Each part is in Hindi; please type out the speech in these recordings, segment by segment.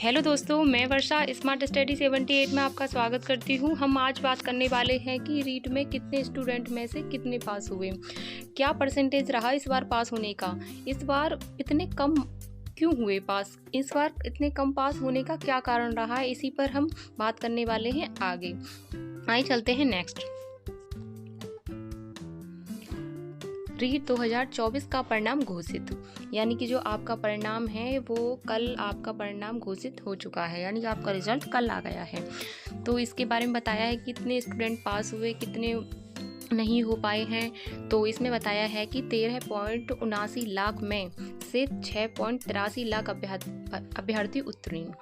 हेलो दोस्तों, मैं वर्षा स्मार्ट स्टडी 78 में आपका स्वागत करती हूँ। हम आज बात करने वाले हैं कि रीट में कितने स्टूडेंट में से कितने पास हुए, क्या परसेंटेज रहा इस बार पास होने का, इस बार इतने कम क्यों हुए पास, इस बार इतने कम पास होने का क्या कारण रहा है, इसी पर हम बात करने वाले हैं आगे। आइए चलते हैं नेक्स्ट। रीट 2024 का परिणाम घोषित, यानी कि जो आपका परिणाम है वो कल आपका परिणाम घोषित हो चुका है, यानी कि आपका रिजल्ट कल आ गया है। तो इसके बारे में बताया है कितने स्टूडेंट पास हुए, कितने नहीं हो पाए हैं। तो इसमें बताया है कि 13.79 लाख में से 6.83 लाख अभ्यर्थी उत्तीर्ण,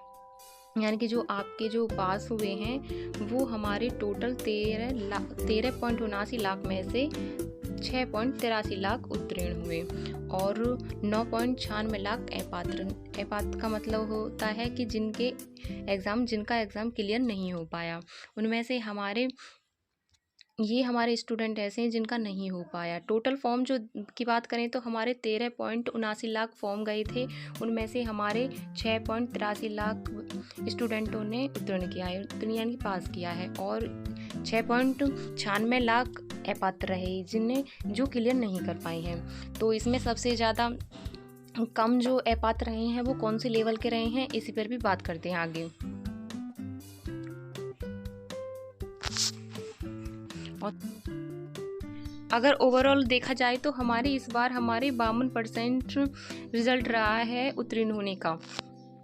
यानी कि जो आपके जो पास हुए हैं वो हमारे टोटल 13.79 लाख में से 6.83 लाख उत्तीर्ण हुए और 9.96 लाख अपात्र का मतलब होता है कि जिनका एग्ज़ाम क्लियर नहीं हो पाया। उनमें से हमारे स्टूडेंट ऐसे हैं जिनका नहीं हो पाया। टोटल फॉर्म जो की बात करें तो हमारे 13.79 लाख फॉर्म गए थे, उनमें से हमारे 6.83 लाख स्टूडेंटों ने उत्तीर्ण किया है, यानी पास किया है, और 6.96 लाख अपात्र रहे जो क्लियर नहीं कर पाए हैं। तो इसमें सबसे ज़्यादा कम जो अपात्र रहे हैं वो कौन से लेवल के रहे हैं, इसी पर भी बात करते हैं आगे। और अगर ओवरऑल देखा जाए तो इस बार हमारे 52% रिजल्ट रहा है उत्तीर्ण होने का।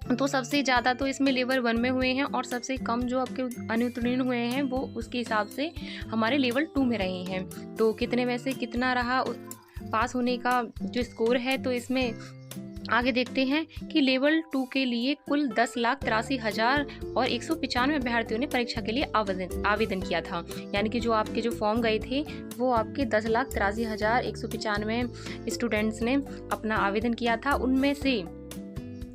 तो सबसे ज़्यादा तो इसमें लेवल 1 में हुए हैं और सबसे कम जो आपके अनुत्तीर्ण हुए हैं वो उसके हिसाब से हमारे लेवल 2 में रहे हैं। तो कितने में से कितना रहा पास होने का जो स्कोर है, तो इसमें आगे देखते हैं कि लेवल 2 के लिए कुल 10,83,195 अभ्यर्थियों ने परीक्षा के लिए आवेदन किया था, यानी कि जो आपके जो फॉर्म गए थे वो आपके 10,83,195 स्टूडेंट्स ने अपना आवेदन किया था।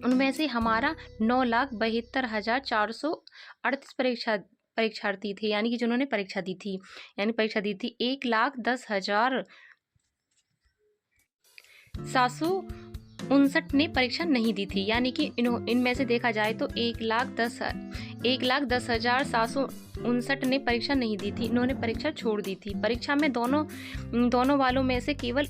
उनमें से हमारा 9,72,438 परीक्षार्थी थे, यानी कि जिन्होंने परीक्षा दी थी 1,10,759 ने परीक्षा नहीं दी थी, यानी कि इनमें से देखा जाए तो 1,10,759 ने परीक्षा नहीं दी थी, इन्होंने परीक्षा छोड़ दी थी। परीक्षा में दोनों वालों में से केवल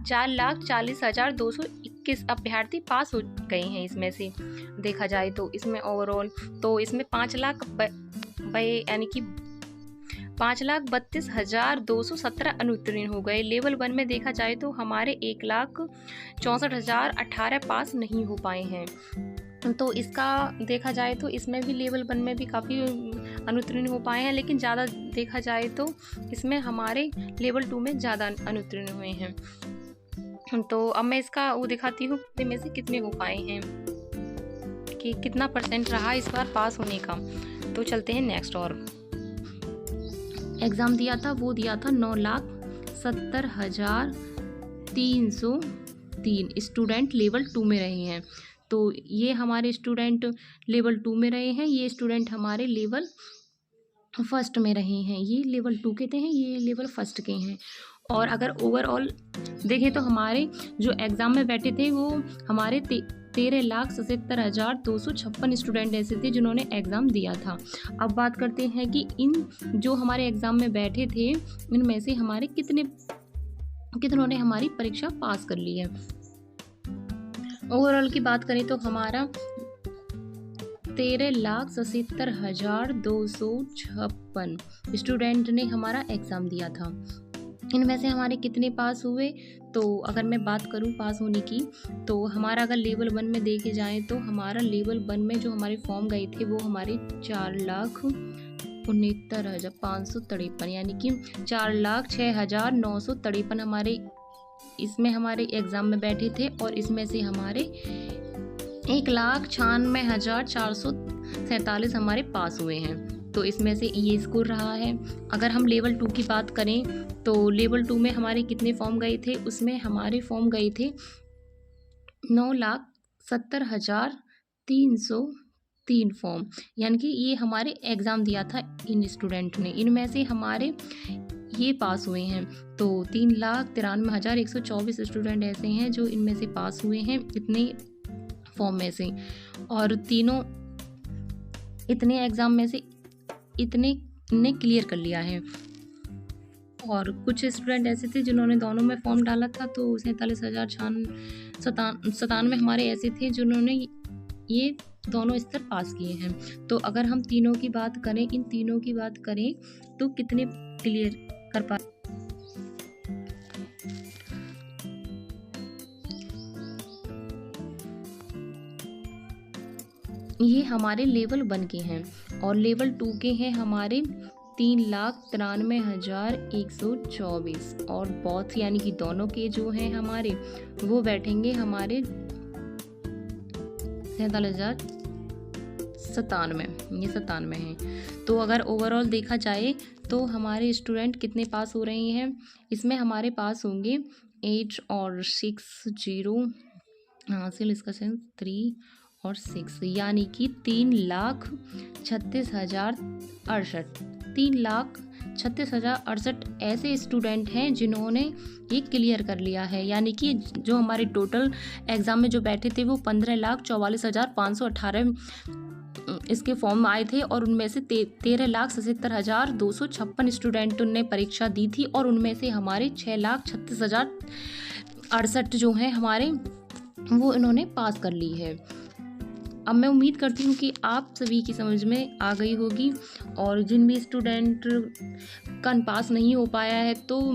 4,40,221 अभ्यर्थी पास हो गए हैं। इसमें से देखा जाए तो इसमें ओवरऑल तो इसमें 5,32,217 अनुत्तीर्ण हो गए। लेवल 1 में देखा जाए तो हमारे 1,64,018 पास नहीं हो पाए हैं। तो इसका देखा जाए तो इसमें भी लेवल 1 में भी काफ़ी अनुत्तीर्ण हो पाए हैं, लेकिन ज़्यादा देखा जाए तो इसमें हमारे लेवल 2 में ज़्यादा अनुत्तीर्ण हुए हैं। तो अब मैं इसका वो दिखाती हूँ में से कितने हो पाए हैं, कि कितना परसेंट रहा इस बार पास होने का। तो चलते हैं नेक्स्ट। और एग्ज़ाम दिया था 9,70,303 स्टूडेंट लेवल 2 में रहे हैं। तो ये हमारे स्टूडेंट लेवल 2 में रहे हैं, ये स्टूडेंट हमारे लेवल फर्स्ट में रहे हैं। ये लेवल 2 के थे, ये लेवल फर्स्ट के हैं। और अगर ओवरऑल देखें तो हमारे जो एग्ज़ाम में बैठे थे वो हमारे 13,77,256 स्टूडेंट ऐसे थे जिन्होंने एग्ज़ाम दिया था। अब बात करते हैं कि इन जो हमारे एग्ज़ाम में बैठे थे इनमें से हमारे कितनों ने हमारी परीक्षा पास कर ली है। ओवरऑल की बात करें तो हमारा 13,77,256 स्टूडेंट ने हमारा एग्ज़ाम दिया था। इनमें से हमारे कितने पास हुए, तो अगर मैं बात करूं पास होने की, तो हमारा अगर लेवल 1 में देखे जाएं तो हमारा लेवल 1 में जो हमारे फॉर्म गए थे वो हमारे 4,69,553, यानी कि 4,06,953 हमारे एग्ज़ाम में बैठे थे, और इसमें से हमारे 1,96,447 हमारे पास हुए हैं। तो इसमें से ये स्कोर रहा है। अगर हम लेवल 2 की बात करें तो लेवल 2 में हमारे कितने फॉर्म गए थे, उसमें हमारे फॉर्म गए थे 9,70,303 फॉर्म, यानी कि ये हमारे एग्ज़ाम दिया था इन स्टूडेंट ने। इनमें से हमारे ये पास हुए हैं, तो 3,93,124 स्टूडेंट ऐसे हैं जो इनमें से पास हुए हैं। इतने फॉर्म में से, और तीनों इतने एग्ज़ाम में से इतने ने क्लियर कर लिया है। और कुछ स्टूडेंट ऐसे थे जिन्होंने दोनों में फॉर्म डाला था, तो 47,97 हमारे ऐसे थे जिन्होंने ये दोनों स्तर पास किए हैं। तो अगर हम तीनों की बात करें, इन तीनों की बात करें तो कितने क्लियर कर पा, ये हमारे लेवल 1 के हैं और लेवल 2 के हैं हमारे 3,93,124, और बोथ यानी कि दोनों के जो हैं हमारे वो बैठेंगे हमारे 47,097, ये 97 हैं। तो अगर ओवरऑल देखा जाए तो हमारे स्टूडेंट कितने पास हो रहे हैं, इसमें हमारे पास होंगे 8 और 6 0 हासिल, इसका सेंस 3 और 6, यानी कि 3,36,068, 3,36,068 ऐसे स्टूडेंट हैं जिन्होंने ये क्लियर कर लिया है। यानी कि जो हमारे टोटल एग्ज़ाम में जो बैठे थे वो 15,44,518 इसके फॉर्म आए थे, और उनमें से 13,77,256 स्टूडेंट ने परीक्षा दी थी, और उनमें से हमारे 6,36,068 जो हैं हमारे वो इन्होंने पास कर ली है। अब मैं उम्मीद करती हूँ कि आप सभी की समझ में आ गई होगी, और जिन भी स्टूडेंट का पास नहीं हो पाया है तो